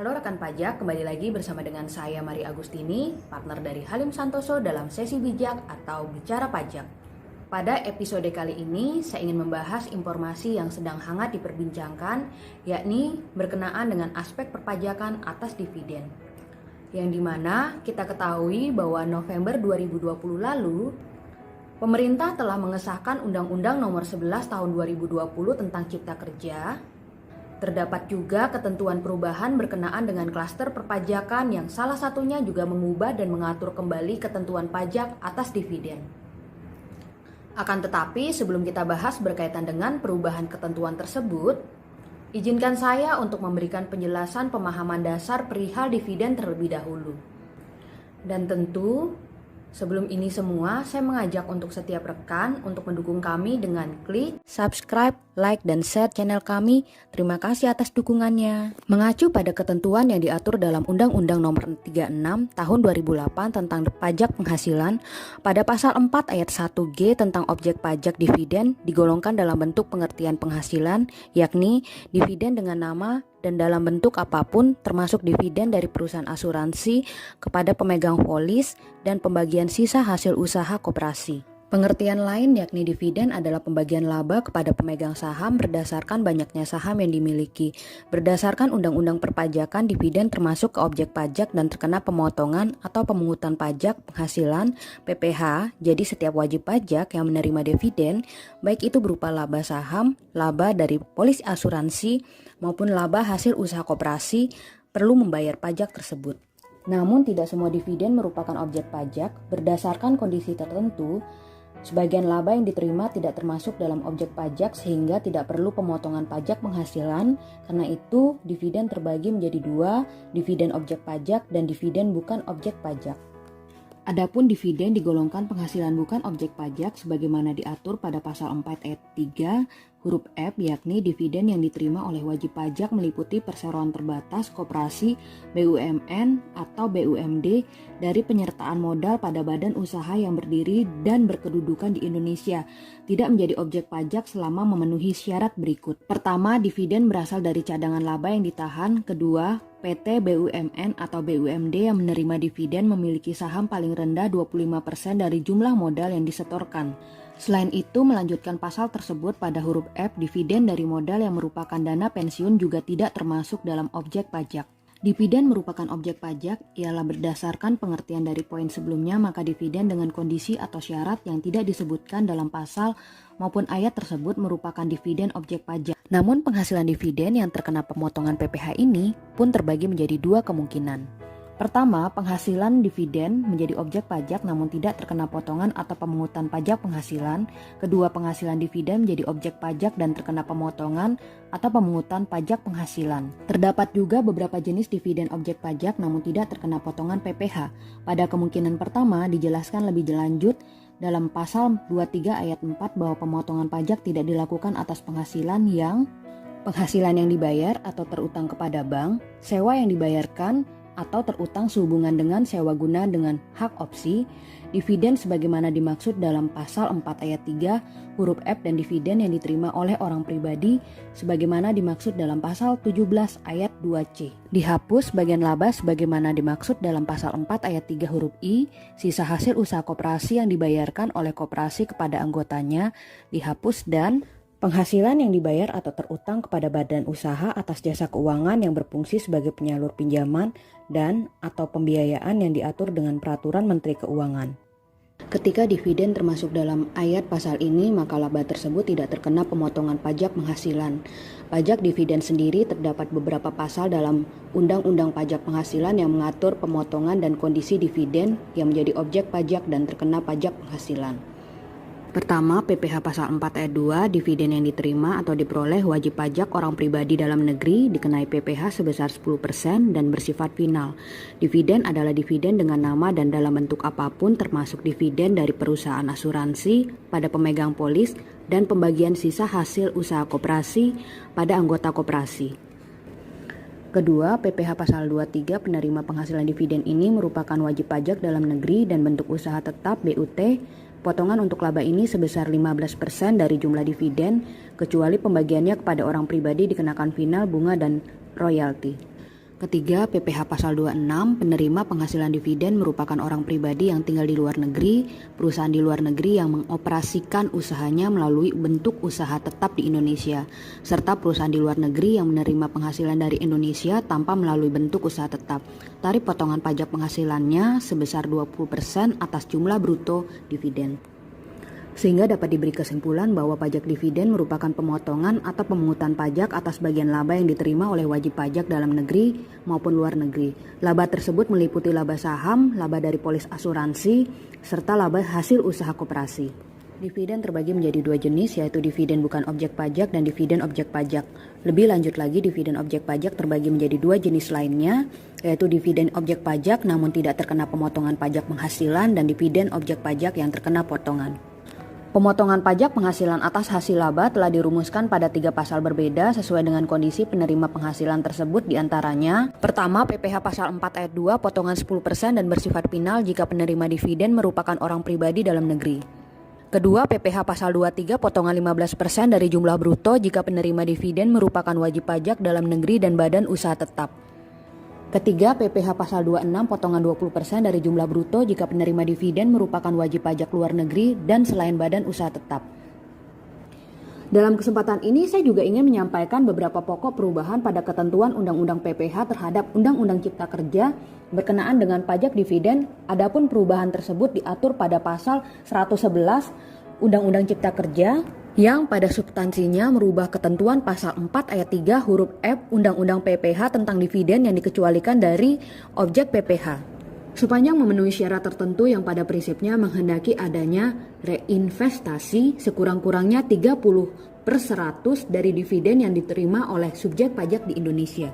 Halo rekan pajak, kembali lagi bersama dengan saya Mari Agustini, partner dari Halim Santoso dalam sesi bijak atau bicara pajak. Pada episode kali ini, saya ingin membahas informasi yang sedang hangat diperbincangkan, yakni berkenaan dengan aspek perpajakan atas dividen. Yang dimana kita ketahui bahwa November 2020 lalu, pemerintah telah mengesahkan Undang-Undang Nomor 11 Tahun 2020 tentang Cipta Kerja. Terdapat juga ketentuan perubahan berkenaan dengan klaster perpajakan yang salah satunya juga mengubah dan mengatur kembali ketentuan pajak atas dividen. Akan tetapi sebelum kita bahas berkaitan dengan perubahan ketentuan tersebut, izinkan saya untuk memberikan penjelasan pemahaman dasar perihal dividen terlebih dahulu. Dan tentu sebelum ini semua, saya mengajak untuk setiap rekan untuk mendukung kami dengan klik subscribe, like, dan share channel kami. Terima kasih atas dukungannya. Mengacu pada ketentuan yang diatur dalam Undang-Undang Nomor 36 Tahun 2008 tentang pajak penghasilan, pada pasal 4 ayat 1G tentang objek pajak dividen digolongkan dalam bentuk pengertian penghasilan, yakni dividen dengan nama dan dalam bentuk apapun termasuk dividen dari perusahaan asuransi kepada pemegang polis dan pembagian sisa hasil usaha koperasi. Pengertian lain yakni dividen adalah pembagian laba kepada pemegang saham berdasarkan banyaknya saham yang dimiliki. Berdasarkan Undang-Undang Perpajakan, dividen termasuk ke objek pajak dan terkena pemotongan atau pemungutan pajak penghasilan (PPh). Jadi setiap wajib pajak yang menerima dividen, baik itu berupa laba saham, laba dari polis asuransi, maupun laba hasil usaha koperasi, perlu membayar pajak tersebut. Namun tidak semua dividen merupakan objek pajak. Berdasarkan kondisi tertentu, sebagian laba yang diterima tidak termasuk dalam objek pajak sehingga tidak perlu pemotongan pajak penghasilan. Karena itu, dividen terbagi menjadi dua, dividen objek pajak dan dividen bukan objek pajak. Adapun dividen digolongkan penghasilan bukan objek pajak sebagaimana diatur pada pasal 4 ayat 3 huruf F, yakni dividen yang diterima oleh wajib pajak meliputi perseroan terbatas, koperasi, BUMN atau BUMD dari penyertaan modal pada badan usaha yang berdiri dan berkedudukan di Indonesia, tidak menjadi objek pajak selama memenuhi syarat berikut. Pertama, dividen berasal dari cadangan laba yang ditahan. Kedua, PT BUMN atau BUMD yang menerima dividen memiliki saham paling rendah 25% dari jumlah modal yang disetorkan. Selain itu, melanjutkan pasal tersebut pada huruf F, dividen dari modal yang merupakan dana pensiun juga tidak termasuk dalam objek pajak. Dividen merupakan objek pajak ialah berdasarkan pengertian dari poin sebelumnya, maka dividen dengan kondisi atau syarat yang tidak disebutkan dalam pasal maupun ayat tersebut merupakan dividen objek pajak. Namun penghasilan dividen yang terkena pemotongan PPh ini pun terbagi menjadi dua kemungkinan. Pertama, penghasilan dividen menjadi objek pajak namun tidak terkena potongan atau pemungutan pajak penghasilan. Kedua, penghasilan dividen menjadi objek pajak dan terkena pemotongan atau pemungutan pajak penghasilan. Terdapat juga beberapa jenis dividen objek pajak namun tidak terkena potongan PPh. Pada kemungkinan pertama dijelaskan lebih lanjut dalam pasal 23 ayat 4 bahwa pemotongan pajak tidak dilakukan atas penghasilan yang dibayar atau terutang kepada bank, sewa yang dibayarkan atau terutang sehubungan dengan sewa guna dengan hak opsi, dividen sebagaimana dimaksud dalam pasal 4 ayat 3 huruf F dan dividen yang diterima oleh orang pribadi sebagaimana dimaksud dalam pasal 17 ayat 2C. Dihapus bagian laba sebagaimana dimaksud dalam pasal 4 ayat 3 huruf I, sisa hasil usaha koperasi yang dibayarkan oleh koperasi kepada anggotanya dihapus dan penghasilan yang dibayar atau terutang kepada badan usaha atas jasa keuangan yang berfungsi sebagai penyalur pinjaman dan atau pembiayaan yang diatur dengan peraturan Menteri Keuangan. Ketika dividen termasuk dalam ayat pasal ini, maka laba tersebut tidak terkena pemotongan pajak penghasilan. Pajak dividen sendiri terdapat beberapa pasal dalam Undang-Undang Pajak Penghasilan yang mengatur pemotongan dan kondisi dividen yang menjadi objek pajak dan terkena pajak penghasilan. Pertama, PPh pasal 4 ayat 2, dividen yang diterima atau diperoleh wajib pajak orang pribadi dalam negeri dikenai PPh sebesar 10% dan bersifat final. Dividen adalah dividen dengan nama dan dalam bentuk apapun termasuk dividen dari perusahaan asuransi pada pemegang polis dan pembagian sisa hasil usaha koperasi pada anggota koperasi. Kedua, PPh pasal 23 penerima penghasilan dividen ini merupakan wajib pajak dalam negeri dan bentuk usaha tetap BUT. Potongan untuk laba ini sebesar 15% dari jumlah dividen, kecuali pembagiannya kepada orang pribadi dikenakan final, bunga, dan royalti. Ketiga, PPh pasal 26, penerima penghasilan dividen merupakan orang pribadi yang tinggal di luar negeri, perusahaan di luar negeri yang mengoperasikan usahanya melalui bentuk usaha tetap di Indonesia, serta perusahaan di luar negeri yang menerima penghasilan dari Indonesia tanpa melalui bentuk usaha tetap. Tarif potongan pajak penghasilannya sebesar 20% atas jumlah bruto dividen. Sehingga dapat diberi kesimpulan bahwa pajak dividen merupakan pemotongan atau pemungutan pajak atas bagian laba yang diterima oleh wajib pajak dalam negeri maupun luar negeri. Laba tersebut meliputi laba saham, laba dari polis asuransi, serta laba hasil usaha koperasi. Dividen terbagi menjadi dua jenis, yaitu dividen bukan objek pajak dan dividen objek pajak. Lebih lanjut lagi, dividen objek pajak terbagi menjadi dua jenis lainnya, yaitu dividen objek pajak namun tidak terkena pemotongan pajak penghasilan dan dividen objek pajak yang terkena potongan. Pemotongan pajak penghasilan atas hasil laba telah dirumuskan pada 3 pasal berbeda sesuai dengan kondisi penerima penghasilan tersebut, diantaranya: pertama, PPh pasal 4 ayat 2 potongan 10% dan bersifat final jika penerima dividen merupakan orang pribadi dalam negeri. Kedua, PPh pasal 23 potongan 15% dari jumlah bruto jika penerima dividen merupakan wajib pajak dalam negeri dan badan usaha tetap. Ketiga, PPh pasal 26 potongan 20% dari jumlah bruto jika penerima dividen merupakan wajib pajak luar negeri dan selain badan usaha tetap. Dalam kesempatan ini saya juga ingin menyampaikan beberapa pokok perubahan pada ketentuan Undang-Undang PPh terhadap Undang-Undang Cipta Kerja berkenaan dengan pajak dividen. Adapun perubahan tersebut diatur pada pasal 111 Undang-Undang Cipta Kerja yang pada substansinya merubah ketentuan pasal 4 ayat 3 huruf F Undang-Undang PPh tentang dividen yang dikecualikan dari objek PPh. Sepanjang memenuhi syarat tertentu yang pada prinsipnya menghendaki adanya reinvestasi sekurang-kurangnya 30% dari dividen yang diterima oleh subjek pajak di Indonesia.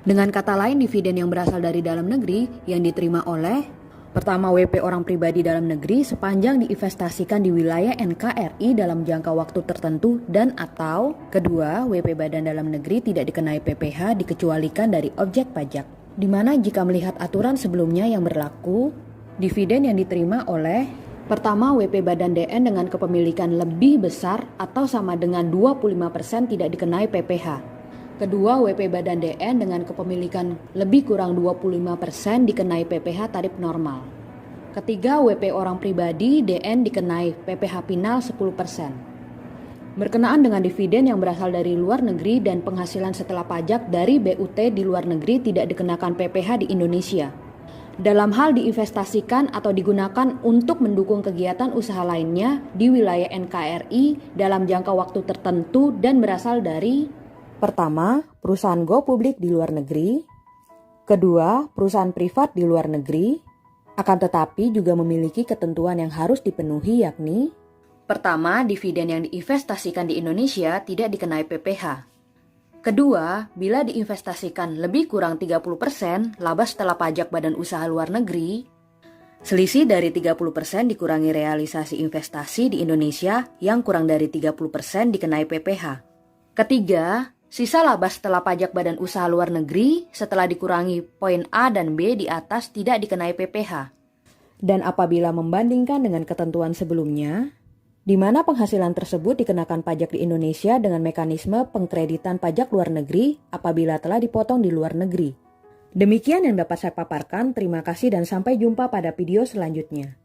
Dengan kata lain, dividen yang berasal dari dalam negeri yang diterima oleh: pertama, WP orang pribadi dalam negeri sepanjang diinvestasikan di wilayah NKRI dalam jangka waktu tertentu dan atau kedua, WP badan dalam negeri tidak dikenai PPh dikecualikan dari objek pajak. Di mana jika melihat aturan sebelumnya yang berlaku, dividen yang diterima oleh: pertama, WP badan DN dengan kepemilikan lebih besar atau sama dengan 25% tidak dikenai PPh. Kedua, WP badan DN dengan kepemilikan lebih kurang 25% dikenai PPh tarif normal. Ketiga, WP orang pribadi DN dikenai PPh final 10%. Berkenaan dengan dividen yang berasal dari luar negeri dan penghasilan setelah pajak dari BUT di luar negeri tidak dikenakan PPh di Indonesia. Dalam hal diinvestasikan atau digunakan untuk mendukung kegiatan usaha lainnya di wilayah NKRI dalam jangka waktu tertentu dan berasal dari: pertama, perusahaan go publik di luar negeri. Kedua, perusahaan privat di luar negeri. Akan tetapi juga memiliki ketentuan yang harus dipenuhi, yakni: pertama, dividen yang diinvestasikan di Indonesia tidak dikenai PPh. Kedua, bila diinvestasikan lebih kurang 30% laba setelah pajak badan usaha luar negeri, selisih dari 30% dikurangi realisasi investasi di Indonesia yang kurang dari 30% dikenai PPh. Ketiga, sisa laba setelah pajak badan usaha luar negeri setelah dikurangi poin A dan B di atas tidak dikenai PPh. Dan apabila membandingkan dengan ketentuan sebelumnya, di mana penghasilan tersebut dikenakan pajak di Indonesia dengan mekanisme pengkreditan pajak luar negeri apabila telah dipotong di luar negeri. Demikian yang dapat saya paparkan. Terima kasih dan sampai jumpa pada video selanjutnya.